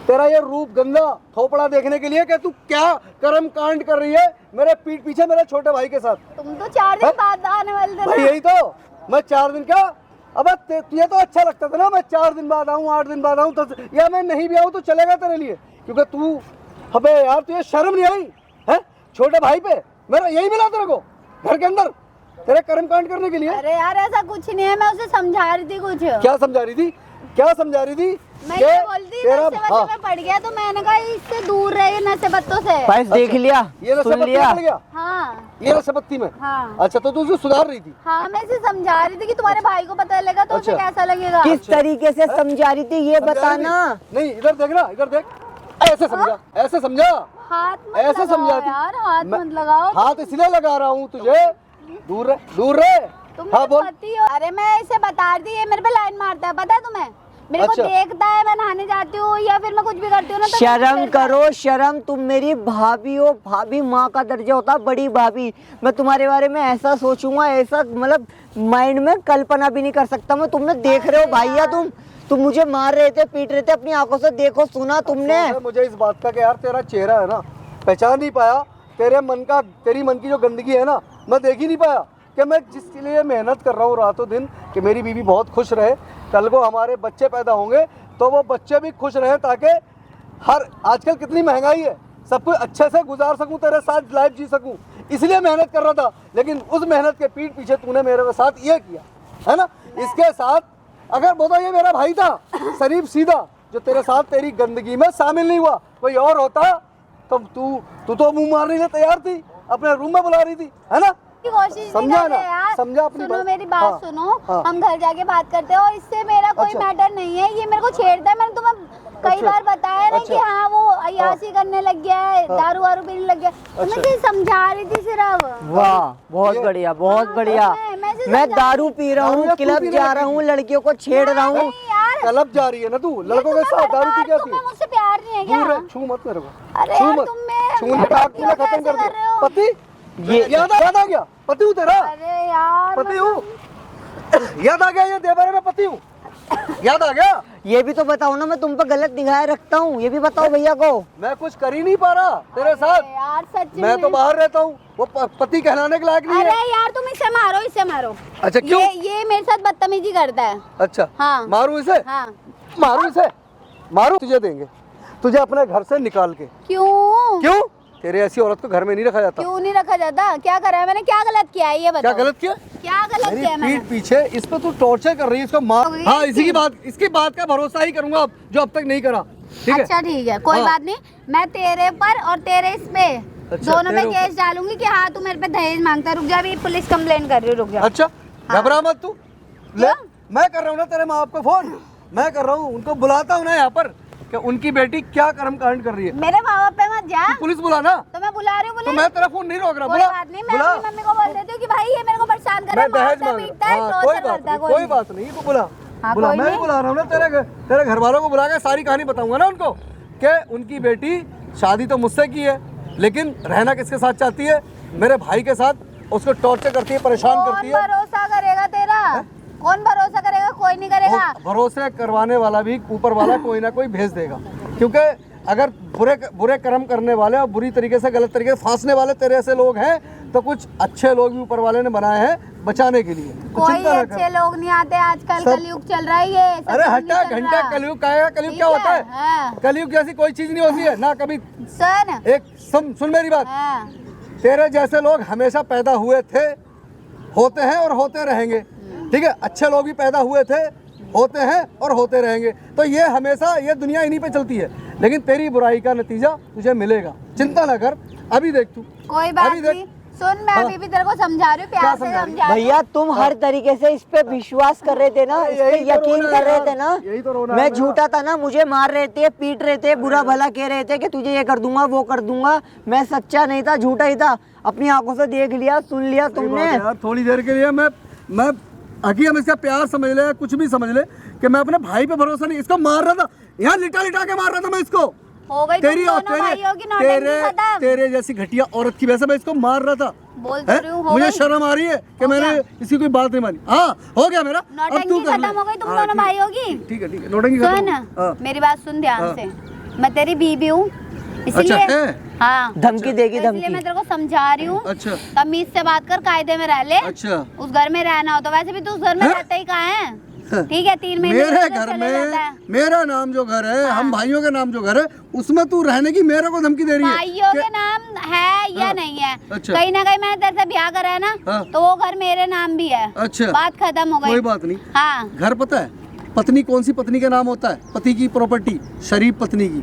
तेरा ये रूप गंदा थोपड़ा देखने के लिए कि तू क्या कर्म कांड कर रही है मेरे पीठ पीछे मेरे छोटे भाई के साथ। तुम तो 4 दिन बाद आने वाले थे भाई, ना? यही तो, मैं 4 दिन क्या, अब तुझे तो अच्छा लगता था ना मैं 4 दिन बाद आऊँ, 8 दिन बाद आऊँ, तो या मैं नहीं भी आऊँ तो चलेगा तेरे लिए, क्योंकि तू, अबे यार तुझे शर्म नहीं आई है? छोटे भाई पे मेरा यही मिला तेरे को घर के अंदर तेरे कर्म कांड करने के लिए। अरे यार ऐसा कुछ नहीं है, मैं उसे समझा रही थी कुछ। क्या समझा रही थी? मैं ये बोलती नशे में पड़ गया, तो मैंने कहा इससे दूर रहे, नशे बत्तों से। भाई देख लिया, ये सुन लिया। हाँ, ये नशेबत्ती में। हाँ। अच्छा, तो तू उसे सुधार रही थी? हाँ, मैं इसे समझा रही थी कि तुम्हारे भाई को पता लगा तो उसे कैसा लगेगा। किस तरीके से समझा रही थी ये बताना। नहीं, इधर देखना, इधर देख, ऐसे समझा, ऐसे समझा, हाथ मत ऐसे लगाओ समझाती यार, हाथ मत लगाओ। हाथ इसलिए लगा रहा हूँ तुझे, दूर रहे। तुम हाँ बोल। पति हो। अरे मैं इसे बता रही थी, ये मेरे पे लाइन मारता है, पता है तुम्हें? मेरे को देखता है, मैं नहाने जाती हूँ या फिर मैं कुछ भी करती हूँ ना, तो शर्म करो, शर्म। तुम मेरी भाभी हो, भाभी माँ का दर्जा होता, बड़ी भाभी। मैं तुम्हारे बारे में ऐसा सोचूंगा, ऐसा मतलब माइंड में कल्पना भी नहीं कर सकता मैं। तुमने देख रहे हो भैया, तुम मुझे मार रहे थे, पीट रहे थे, अपनी आंखों से देखो, सुना तुमने? मुझे इस बात का कि यार तेरा चेहरा है ना, पहचान नहीं पाया, तेरी मन की जो गंदगी है ना, मैं देख ही नहीं पाया कि मैं जिसके लिए मेहनत कर रहा हूँ रातों दिन कि मेरी बीवी बहुत खुश रहे, कल को हमारे बच्चे पैदा होंगे तो वो बच्चे भी खुश रहे, ताकि आजकल कितनी महंगाई है, सब कुछ अच्छे से गुजार सकूं, तेरे साथ लाइफ जी सकूं, इसलिए मेहनत कर रहा था। लेकिन उस मेहनत के पीठ पीछे तूने मेरे साथ ये किया है ना। इसके साथ अगर बोला ये मेरा भाई था शरीफ सीधा, जो तेरे साथ तेरी गंदगी में शामिल नहीं हुआ, कोई और होता तो तू तो मुंह मारने के लिए तैयार थी, अपने रूम में बुला रही थी, है ना? कोशिश समझा ना, यार। समझा अपनी सुनो बात। मेरी बात। हाँ, सुनो, हाँ। हम घर जाके बात करते हैं, और इससे मेरा कोई मैटर नहीं है, ये मेरे को छेड़ता है। मैंने तुम्हें कई बार बताया ना कि हाँ वो अय्याशी करने लग गया है, दारू वारू पीने लग गया, तो मैं इसे समझा रही थी सिर्फ। वाह, बहुत बढ़िया, बहुत बढ़िया। मैं दारू पी रहा हूँ, क्लब जा रहा हूँ, लड़कियों को छेड़ रहा हूँ। क्लब जा रही है ना तू, लड़कों के साथ दारू पी जाती है। मुझसे प्यार नहीं है क्या? छू मत मेरे को, अरे छू यार मत, तुम खत्म कर दे। पति ये याद आ गया, पति हूँ तेरा, अरे यार पति हूँ, याद आ गया, ये देवरे में पति हूँ, याद आ गया। ये भी तो बताओ ना, मैं तुम पर गलत निगाह रखता हूँ, ये भी बताओ भैया को। मैं कुछ कर ही नहीं पा रहा तेरे साथ, यार सच में मैं तो बाहर रहता हूँ, वो पति कहलाने के लायक नहीं अरे है। यार तुम इसे मारो, इसे मारो। अच्छा क्यों? ये मेरे साथ बदतमीजी करता है। अच्छा हाँ। मारू इसे, हाँ। मारू इसे, मारू। तुझे देंगे, तुझे अपने घर से निकाल के। क्यों? तेरे ऐसी औरत को घर में नहीं रखा जाता। क्यों नहीं रखा जाता? क्या करा है मैंने, क्या गलत किया है ये बताओ। क्या गलत किया? क्या गलत मेरी किया मैंने? पीठ पीछे इस पे तू टॉर्चर कर रही है, इसको मार। गई? हाँ, इसकी बात का भरोसा ही करूंगा अब, जो अब तक नहीं करा। ठीक है, अच्छा ठीक है, कोई हाँ। बात नहीं। मैं तेरे पर और तेरे इस पे अच्छा, दोनों पे तेरे ऊपर। केस डालूंगी कि हाँ तू मेरे पे दहेज मांगता है। रुक जा, अभी पुलिस कंप्लेन कर रही हूँ, रुक जा। अच्छा हाँ। घबरा मत तू, ले क्यों? मैं कर रहा हूँ ना तेरे माँ बाप को फोन, मैं कर रहा हूँ, उनको बुलाता हूँ ना यहाँ पर कि उनकी बेटी क्या कर्म कांड कर रही है। मेरे माँ बाप पे मत जा। पुलिस बुला ना, तो मैं बुला रही हूँ तो पुलिस। मैं तेरा फोन नहीं रोक रहा। कोई बुला बात नहीं, मैं बुला। अपनी मम्मी को बोल देती हूँ कि भाई ये मेरे को परेशान कर रहा मैं है, दहेज मारता मांग पीटता है, हाँ, कोई टॉर्चर बात करता है। नहीं, कोई बात नहीं, तू बुला हाँ, बुला, कोई मैं ही नहीं। बुला रहा हूँ ना, तेरे घर वालों को बुला के सारी कहानी बताऊंगा ना उनको कि उनकी बेटी शादी तो मुझसे की है, लेकिन रहना किसके साथ चाहती है, मेरे भाई के साथ। उसको टॉर्चर करती है, परेशान करती कौन है। भरोसा करेगा तेरा? कौन भरोसा करेगा? कोई नहीं करेगा। भरोसे करवाने वाला भी ऊपर वाला कोई ना कोई भेज देगा, क्योंकि अगर बुरे कर्म करने वाले और बुरी तरीके से गलत तरीके से फांसने वाले तेरे ऐसे लोग हैं, तो कुछ अच्छे लोग भी ऊपर वाले ने बनाए हैं बचाने के लिए। तो कोई चिंता ना कर। अच्छे लोग नहीं आते आजकल, सब- कलयुग चल रहा है ये। सब अरे कुछ हटा नहीं चल घंटा, रहा। कलयुग का है, कलयुग ठीक क्या होता है? हाँ। कलयुग जैसी कोई चीज नहीं होती है ना कभी। सुन। एक सुन मेरी बात, हाँ। तेरे जैसे लोग हमेशा पैदा हुए थे, होते हैं और होते रहेंगे। ठीक है, अच्छे लोग भी पैदा हुए थे, होते हैं और होते रहेंगे। तो ये हमेशा ये दुनिया इन्हीं पे चलती है, लेकिन तेरी बुराई का नतीजा तुझे मिलेगा, चिंता ना कर। अभी देख तू, कोई बात अभी देख। नहीं, सुन मैं हाँ। अभी भी तेरे को समझा रही हूँ, प्यार से समझा रही? समझा रही हूँ। भैया तुम हर तरीके से इस पे विश्वास कर रहे थे ना, इस पे यही तो यकीन रोना कर है रहे यार, थे ना। यही तो रोना है मैं मेरा। झूठा था ना, मुझे मार रहे थे, पीट रहे थे, बुरा भला कह रहे थे कि तुझे ये कर दूंगा वो कर दूंगा। मैं सच्चा नहीं था, झूठा ही था। अपनी आंखों से देख लिया, सुन लिया सही तुमने। बात है यार, थोड़ी देर के लिए मैं अभी हम इसका प्यार समझ ले या कुछ भी समझ ले कि मैं अपने भाई पे भरोसा नहीं, इसको मार रहा था, यहाँ लिटा लिटा के मार रहा था मैं इसको। हो गई तेरी तुम और दोनों भाइयों की नौटंकी खत्म। तेरे जैसी घटिया औरत की वजह से मैं इसको मार रहा था। बोल तो हैं? रही हूँ, हो मुझे गई। शर्म आ रही है कि हो मैंने गया? इसी कोई बात नहीं मानी। हाँ हो गया मेरा, अब तू नौटंकी कर ले। खत्म हो गई तुम हाँ, दोनों ठीक है। भाइयों की। ठीक है नौटंकी खत्म सुन, हो गई। हाँ। मेरी बात सुन ध्यान हाँ। से। मैं तेरी बीबी हूँ, अच्छा, इसलिए है? हाँ धमकी देगी, तो इसलिए धमकी। मैं तेरे को समझा रही हूँ। अच्छा तमीज से बात कर, कायदे में रह ले। अच्छा, उस घर में रहना हो तो वैसे भी तू उस घर में हैं? रहता ही कहाँ है? हाँ। ठीक है, 3 महीने मेरे के लिए घर चले में जाता है। मेरा नाम जो घर है, हाँ। हम भाइयों के नाम जो घर है, उसमें तू रहने की मेरे को धमकी दे रही है भाइयों कि- के नाम है या हाँ। नहीं है? अच्छा। कहीं ना कहीं मैंने तेरे से ब्याह करा है ना, हाँ। तो वो घर मेरे नाम भी है। अच्छा। बात खत्म हो गई। कोई बात नहीं। हाँ। घर पता है पत्नी कौन सी पत्नी का नाम होता है? पति की प्रॉपर्टी, शरीफ पत्नी की।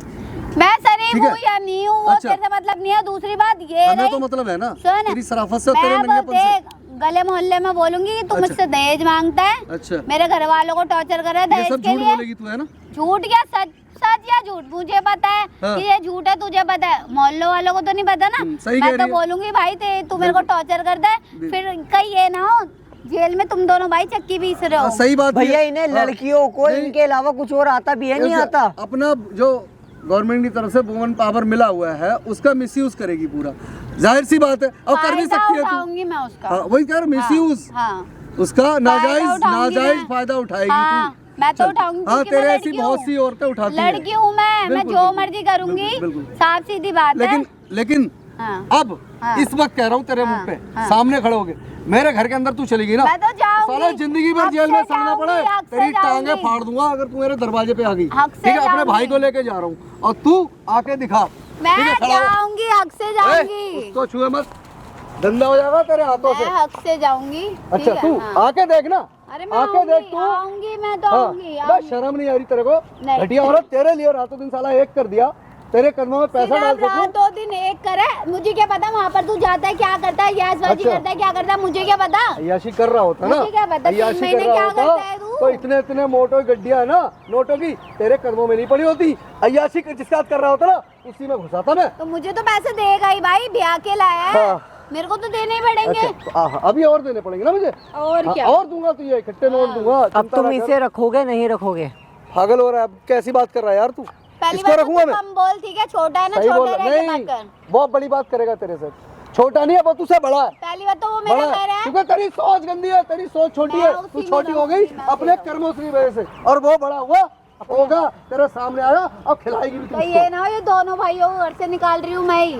मैं शरीफ ठीक है। हूँ या नहीं हूँ वो अच्छा। तेरे से मतलब नहीं है। दूसरी बात ये हमें रही, तो मतलब है ना सुन, तेरी शराफत से और तेरे मैं अब नंगेपन से। देख, गले मोहल्ले में बोलूंगी कि तू अच्छा। मुझसे दहेज मांगता है, अच्छा, मेरे घर वालों को टॉर्चर कर रहा है ये दहेज सब के झूठ लिए। बोलेगी तू, है ना? झूठ या सच? सच या झूठ मुझे पता है हाँ। कि ये झूठ है, तुझे पता है, मोहल्लों वालों को तो नहीं पता ना। सही मैं कह तो रही है। बोलूंगी भाई तू मेरे को टॉर्चर करता है, फिर कहीं ये ना हो जेल में तुम दोनों भाई चक्की पीस रहे हाँ, हो। सही बात भैया है। इन्हें हाँ। लड़कियों को नहीं। इनके अलावा कुछ और आता भी है, नहीं जैसे आता। अपना जो गवर्नमेंट की तरफ से वुमन पावर मिला हुआ है, उसका मिसयूज करेगी पूरा, जाहिर सी बात है, और कर भी फायदा सकती है तू। उठाऊंगी मैं उसका। हाँ, वही कर मिसयूज, हाँ उसका नाजायज उठाऊंगी नाजायज मैं। फायदा उठाएगी हाँ, तू। मैं तो चल। उठाऊंगी हाँ, क्योंकि मैं तेरे ऐसी लड़की बहुत हूँ। सी औरतें उठाती हैं। लड़की हूँ मैं बिल्कुल, जो बिल्कुल, मर्जी करूंगी, बिल्कुल। साफ सीधी बात है। लेकिन हाँ। अब हाँ। इस वक्त कह रहा हूँ तेरे मुंह हाँ, पे, हाँ। सामने खड़े होगे, मेरे घर के अंदर तू चलेगी ना, मैं तो जाऊंगी। साला जिंदगी भर हक जेल से में सड़ना जाऊंगी, पड़े, हक से तेरी टांगे जाऊंगी। फाड़ दूंगा अगर तू मेरे दरवाजे पे आ गई। हक से ठीक है, अपने जाऊंगी। भाई को लेके जा रहा हूँ और तू आके दिखा। मैं ठीक है, खड़ा हो। जाऊंगी, हक से ए, जाऊंगी। उसको छुए मत, धंधा हो जाएगा तेरे हाथों से। मैं हक से जाऊंगी। अच्छा ठीक है, तू हाँ। आके देख ना, अरे मैं आके देख आऊंगी, तू। आऊंगी मैं तो हाँ, आऊंगी, बस आऊंगी। शर्म नहीं आ रही तेरे को? नहीं। घटिया औरत, तेरे लिए रातों दिन साला एक कर दिया, तेरे कदमों में पैसा डाल सिर्फ सकूं। रातों दिन एक करे, मुझे क्या पता वहाँ पर तू जाता है क्या करता है, यासबाजी अच्छा। करता है क्या करता है, मुझे क्या पता। अय्याशी कर रहा होता ना, मुझे क्या पता, 3 अय्याशी महीने कर रहा क्या होता करता है तू? तो इतने इतने मोटो गड्डियां है ना नोटों की, तेरे कदमों में नहीं पड़ी होती। अय्याशी जिसके साथ कर रहा होता ना, उसी में घुसाता मैं। तो मुझे तो पैसे देगा ही भाई, ब्याह के लाया है, हाँ। मेरे को तो देने ही पड़ेंगे। अच्छा, अभी और देने पड़ेंगे ना मुझे? और हाँ, क्या? और दूंगा तुझे, इकट्ठे नोट दूंगा। अब चिंता तुम ना कर। इसे रखोगे नहीं रखोगे? पागल हो रहा है, अब कैसी बात कर रहा है यार तू? पहली इसको बात तो रखूंगा तू मैं? कम बोल, ठीक है, छोटा है ना, सही बोल छोटे रहा रह के नहीं, बात कर। बहुत बड़ी बात करेगा तेरे से। छोटा नहीं है वो, तुझसे बड़ा है। पहली बात तो वो बड़ा मेरा है, घर है। क्योंकि तेरी सोच गंदी है, तेरी सोच छोटी मैं है, उसी तू में छोटी हो गई रहूंगी, मैं अपने कर्मों की वजह से, और वो बड़ा हुआ होगा तेरे सामने आया, अब खिलाएगी भी तो तुझको। ये ना हो ये दोनों भाइयों को घर से निकाल रही हूँ मैं ही,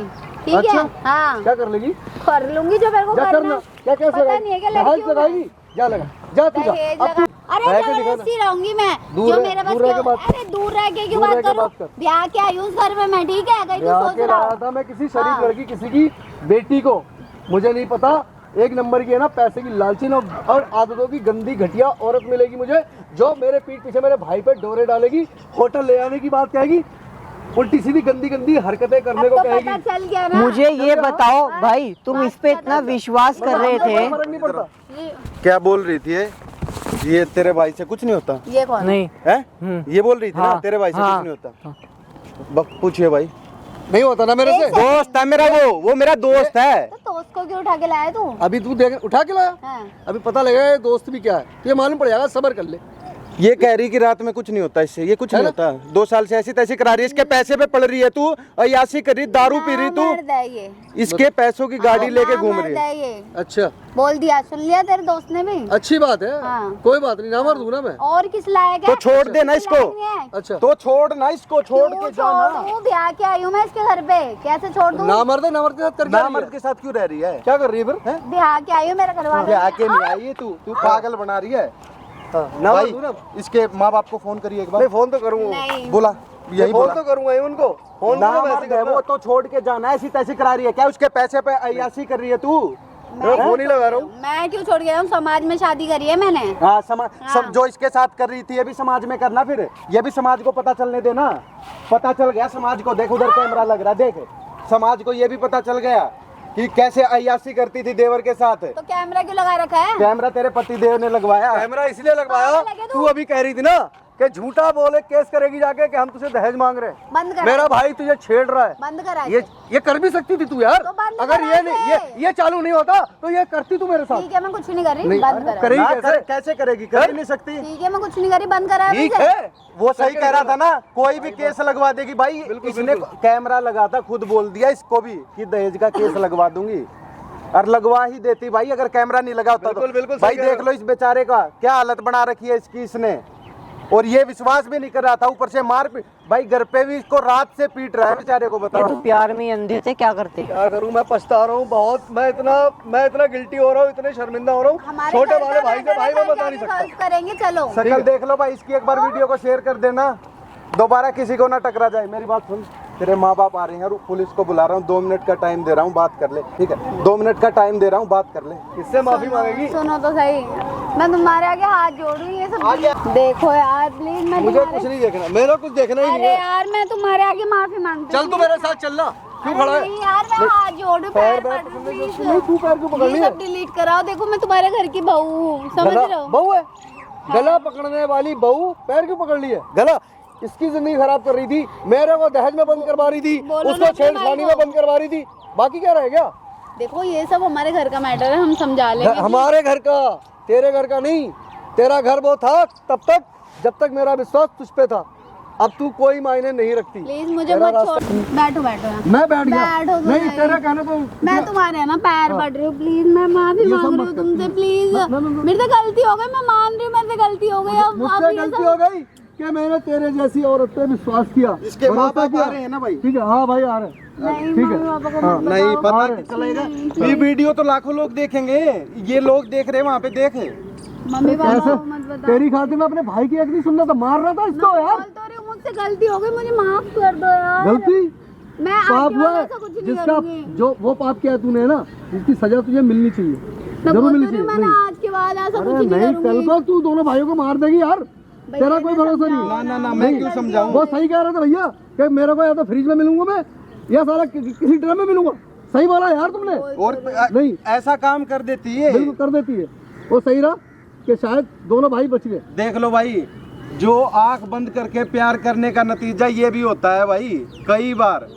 ठीक अच्छा? है? हाँ, क्या कर लेगी? कर लूंगी जो मेरे को जा करना करना, है। क्या कैसे पता नहीं है कि लड़की हूँ मैं। लगाएगी? जा लगा, जा तू जा। दहेज अब लगा, तू अरे रह के दिखा ना। जबरदस्ती रहूंगी मैं, दूर जो रह- मेरे बस दूर रह के की- बात- अरे दूर रह के क्यों दूर रह बात के करूं? बात कर। ब्याह के आई हूँ उस घर में मैं, ठीक है? कहीं तू ब्याह सोच के रहा लाया हो। था मैं किसी शरीफ हाँ। लड़की, किसी की बेटी को, मुझे नहीं पता एक नंबर की है ना पैसे की लालची और आदतों की गंदी घटिया औरत मिलेगी मुझे, जो मेरे पीठ पीछे मेरे भाई पे डोरे डालेगी, होटल ले आने की बात कहेगी, उल्टी सीधी गंदी गंदी हरकतें करने अब को तो कहेगी। पता चल गया ना। मुझे ये बताओ भाई, तुम इस पे इतना विश्वास कर रहे थे, फर्क नहीं पड़ता। ये क्या बोल रही थी ये तेरे भाई से कुछ नहीं होता ये कौन है? नहीं है? ये बोल रही थी ना हाँ, तेरे भाई से हाँ, कुछ नहीं होता। पूछिए भाई। नहीं होता ना मेरे से। दोस्त है मेरा, वो मेरा दोस्त है। तो दोस्त को क्यों उठा के लाया तू? अभी तू देख उठा के लाया, हाँ। अभी पता लगेगा ये दोस्त भी क्या है, ये मालूम पड़ जाएगा, सब्र कर ले। ये कह रही कि रात में कुछ नहीं होता इससे, ये कुछ नहीं होता। 2 साल से ऐसी तैसी करा रही है, इसके पैसे पे पड़ रही है तू, अयासी कर रही, दारू पी रही तू, नामर्द है ये। इसके पैसों की गाड़ी लेके घूम रही नामर्द है। है ये। अच्छा बोल दिया, सुन लिया तेरे दोस्त ने भी। अच्छी बात है, हाँ। कोई बात नहीं, नामर्द हूं ना मैं। और किस लायक है? तो छोड़ देना किस इसको। लायक नहीं है? अच्छा तो छोड़ ना इसको, छोड़ क्यों के जाना। छोड़ दूं? ब्याह के आई हूँ मैं इसके घर पे, कैसे छोड़ दूं? नामर्द है, नामर्द के साथ कर क्या रही नामर्द है? के साथ क्यों रह रही है? क्या कर रही है फिर? ब्याह के आई हूँ, मेरा घर वाला आके नहीं आई है तू पागल बना रही है। हाँ, भाई नामर्द हूं ना। इसके माँ बाप को फोन करिए एक बार। नहीं फोन तो करूंगा, नहीं। बोला यही फोन बोला। तो करूंगा ही उनको, फोन तो मैं ऐसे नामर्द है करना। वो, तो छोड़ के जाना, ऐसी तैसी करा रही है क्या? उसके पैसे पे अयासी कर रही है तू? मैं फोन ही लगा रहा हूँ। मैं क्यों छोड़ गया हूँ? समाज में शादी करी है मैंने। हाँ, सब जो इसके साथ कर रही थी ये भी समाज में करना, फिर ये भी समाज को पता चलने देना। पता चल गया समाज को, देख उधर कैमरा लग रहा, देख समाज को ये भी पता चल गया कि कैसे अय्यासी करती थी देवर के साथ। तो कैमरा क्यों लगा रखा है? कैमरा तेरे पति देव ने लगवाया। कैमरा इसलिए लगवाया, लगे तू अभी कह रही थी ना कि झूठा बोले केस करेगी जाके कि हम तुझे दहेज मांग रहे हैं। बंद करा। मेरा भाई तुझे छेड़ रहा है। बंद करा। ये कर भी सकती थी तू यार, तो बंद अगर करा ये नहीं ये चालू नहीं होता तो ये करती तू मेरे साथ। ठीक है, मैं कुछ नहीं कर रही, नहीं, बंद करा। करेगी ना, कैसे? कैसे करेगी? कर ही नहीं सकती। ठीक है, मैं कुछ नहीं करी, बंद करा। ठीक है, वो सही कह रहा था ना, कोई भी केस लगवा देगी भाई। इसने कैमरा लगा था, खुद बोल दिया इसको भी कि दहेज का केस लगवा दूंगी, और लगवा ही देती भाई अगर कैमरा नहीं लगा होता। बिल्कुल, बिल्कुल तो भाई सही कह देख लो इस बेचारे का क्या हालत बना रखी है इसकी इसने, और ये विश्वास भी नहीं कर रहा था, ऊपर से मार पीट। भाई घर पे भी इसको रात से पीट रहा है बेचारे को, ये बताओ। तो प्यार में ही अंधे थे, क्या करते? क्या करूं, मैं पछता रहा हूँ बहुत, मैं इतना गिल्टी हो रहा हूँ, इतने शर्मिंदा हो रहा हूँ। हमारे छोटे घर वाले का भाई से भाई मैं बता नहीं जाके सकता। सॉल्व करेंगे, चलो। शकल देख लो भाई इसकी, एक बार वीडियो को शेयर कर देना, दोबारा किसी को ना टकरा जाए। मेरी बात सुन, तेरे माँ बाप आ रहे हैं, पुलिस को बुला रहा हूँ, 2 मिनट का टाइम दे रहा हूँ, बात कर ले, ठीक है? 2 मिनट का टाइम दे रहा हूँ, बात कर ले। इससे माफी मांगेगी? सुनो तो सही, मैं तुम्हारे आगे हाथ जोड़ू, ये सब देखो यार प्लीज। मैं मुझे तुम्हारे- कुछ नहीं देखना, मेरा कुछ देखना ही नहीं अरे है। यार मैं तुम्हारे आगे माफी मांगती चल तू मेरे साथ चलना, क्यों खड़ा है? नहीं यार, मैं हाथ जोड़ू, पैर पड़ रही हूँ, नहीं, तू पैर क्यों पकड़ प्लीज। ली ये है? सब डिलीट कराओ, देखो मैं तुम्हारे घर की बहू हूँ, समझ रहे हो? बहू है, गला पकड़ने वाली बहू पैर क्यों पकड़ ली है? गला इसकी जिंदगी खराब कर रही थी, मेरे को दहेज में बंद करवा रही थी, बोलो उसको ना अपने छेड़खानी भाई में को। बंद करवा रही थी, बाकी क्या रह गया? देखो ये सब हमारे घर का मैटर है, हम समझा लेंगे। हमारे घर का, तेरे घर का नहीं। तेरा घर वो था तब तक जब तक मेरा विश्वास तुझ पे था, अब तू कोई मायने नहीं रखती। प्लीज मुझे तेरा मत छोड़। रास्ता- बैठो बैठो यहाँ। मैं बैठ गया, बैठो तो नहीं नहीं। तेरा कहने तो मैं तुम्हारे ना पैर पड़ रही हूँ, प्लीज मैं माफी ये सब मांग रही मत हूँ कर, तुमसे, प्लीज। प्लीज। ना, ना, ना, ना। मेरे से गलती हो गई, मैं मान रही हूँ मेरे से गलती हो गई। अब मुझसे ये गलती सब- हो गई कि मैंने तेरे जैसी औरत पे विश्वास किया। इसके माँ भरोसा बाप किया। आ रहे हैं ना भाई? ठीक है, हाँ भाई आ रहे हैं। नहीं, ठीक है, मम्मी पापा को हाँ, मत नहीं बताओ। पता और- चलेगा। ये वीडियो तो लाखों लोग देखेंगे, ये लोग देख रहे हैं वहाँ पे, देख। मम्मी पापा कैसे को मत बताओ। तेरी खातिर मैं अपने भाई की एक नहीं सुनना था, मार रहा था इसको यार। बोल तो रही हूँ, मुझसे गलती हो गई, मुझे माफ कर दो यार। गलती मैं पाप आपके हुआ बाद है, ऐसा कुछ नहीं जिसका करूंगी। जो वो पाप किया है तूने ना, जिसकी सजा तुझे मिलनी चाहिए, मैं जरूर बोल मिलनी तो रही चाहिए। हूँ, मैंने नहीं, आज के बाद ऐसा कुछ अरे नहीं नहीं, कल करूंगी। को तू दोनों भाइयों को मार देगी यार, तेरा कोई भरोसा नहीं। ना, मैं क्यों समझाऊं? वो सही कह रहे थे भैया कि मेरे को या तो फ्रिज में मिलूंगा मैं, या सारा किसी ड्रम में मिलूंगा। सही बोला यार तुमने, और नहीं ऐसा काम कर देती है। बिल्कुल कर देती है। वो सही रहा कि शायद दोनों भाई बच गए। देख लो भाई, जो आंख बंद करके प्यार करने का नतीजा ये भी होता है भाई। कई बार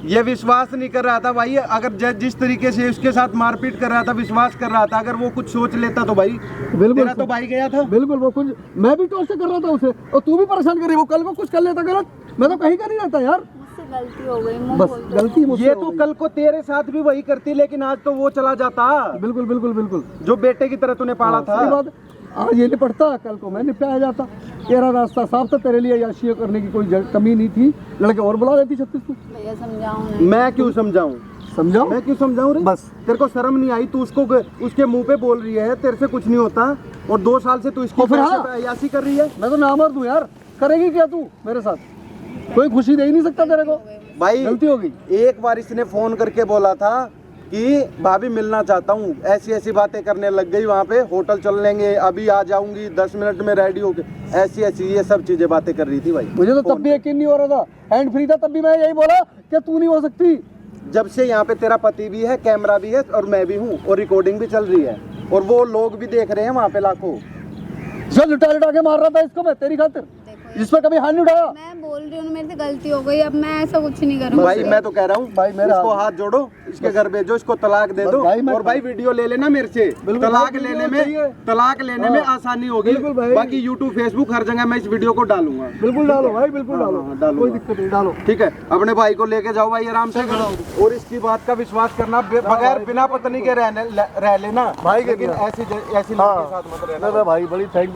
ये विश्वास नहीं कर रहा था भाई, अगर जिस तरीके से उसके साथ मारपीट कर रहा था, विश्वास कर रहा था, अगर वो कुछ सोच लेता तो भाई बिल्कुल तेरा तो भाई गया था। बिल्कुल, वो कुछ मैं भी टॉर्चर कर रहा था उसे, और तू भी परेशान कर रही। वो कल को कुछ कर लेता गलत, मैं तो कहीं का नहीं रहता यार। मुझसे गलती हो गई, मुंह बस खोल दो। गलती मुझसे ये हो तो गई। कल को तेरे साथ भी वही करती, लेकिन आज तो वो चला जाता बिल्कुल बिल्कुल बिल्कुल जो बेटे की तरह तूने पाला सही था। बात है। आज ये निपटता, कल को मैं निपटाया जाता। तेरा रास्ता साफ था, तेरे लिए याशिया करने की कोई कमी नहीं थी। लड़के और बुला लेती 36 तू। भैया समझाओ नहीं। मैं क्यों समझाऊं? समझाओ, मैं क्यों समझाऊं रे? बस। तेरे को शर्म नहीं आई? तू उसके मुंह पे बोल रही है तेरे से कुछ नहीं होता, और 2 साल से तू इसकी और फिर पैसे हाँ। पे अय्यासी कर रही है। मैं तो नामर्द हूँ यार, करेगी क्या तू मेरे साथ? कोई खुशी दे ही नहीं सकता तेरे को, भाई गलती हो गई। एक बार इसने फोन करके बोला था कि भाभी मिलना चाहता हूँ, ऐसी ऐसी बातें करने लग गई। वहाँ पे होटल चल लेंगे, अभी आ जाऊंगी 10 मिनट में रेडी होके, ऐसी ऐसी ये सब चीजें बातें कर रही थी भाई। मुझे तो तब भी यकीन नहीं हो रहा था, हैंड फ्री था तब भी मैं यही बोला कि तू नहीं हो सकती। जब से यहाँ पे तेरा पति भी है, कैमरा भी है और मैं भी हूँ और रिकॉर्डिंग भी चल रही है और वो लोग भी देख रहे हैं वहाँ पे लाखों। जो लुटा के मार रहा था इसको मैं तेरी खातिर, इस पर कभी हाथ नहीं उठाया। मैं बोल रही हूँ मेरे से गलती हो गई, अब मैं ऐसा कुछ नहीं करूँगी। भाई मैं तो कह रहा हूँ भाई मेरा इसको हाथ जोड़ो, इसके घर भेजो, इसको तलाक दे दो। भाई मैं- और भाई वीडियो ले लेना मेरे से, तलाक लेने में आसानी होगी। बिल्कुल भाई। बाकी यूट्यूब फेसबुक हर जगह मैं इस वीडियो को डालूंगा। बिल्कुल डालो भाई, बिल्कुल डालो, डालो, कोई दिक्कत नहीं, डालो। ठीक है, अपने भाई को लेके जाओ भाई आराम से। और इसकी बात का विश्वास करना, बगैर बिना पत्नी के रह लेना भाई के लेकिन बिना। ऐसी लड़की के साथ मत रहना। भाई बड़ी थैंक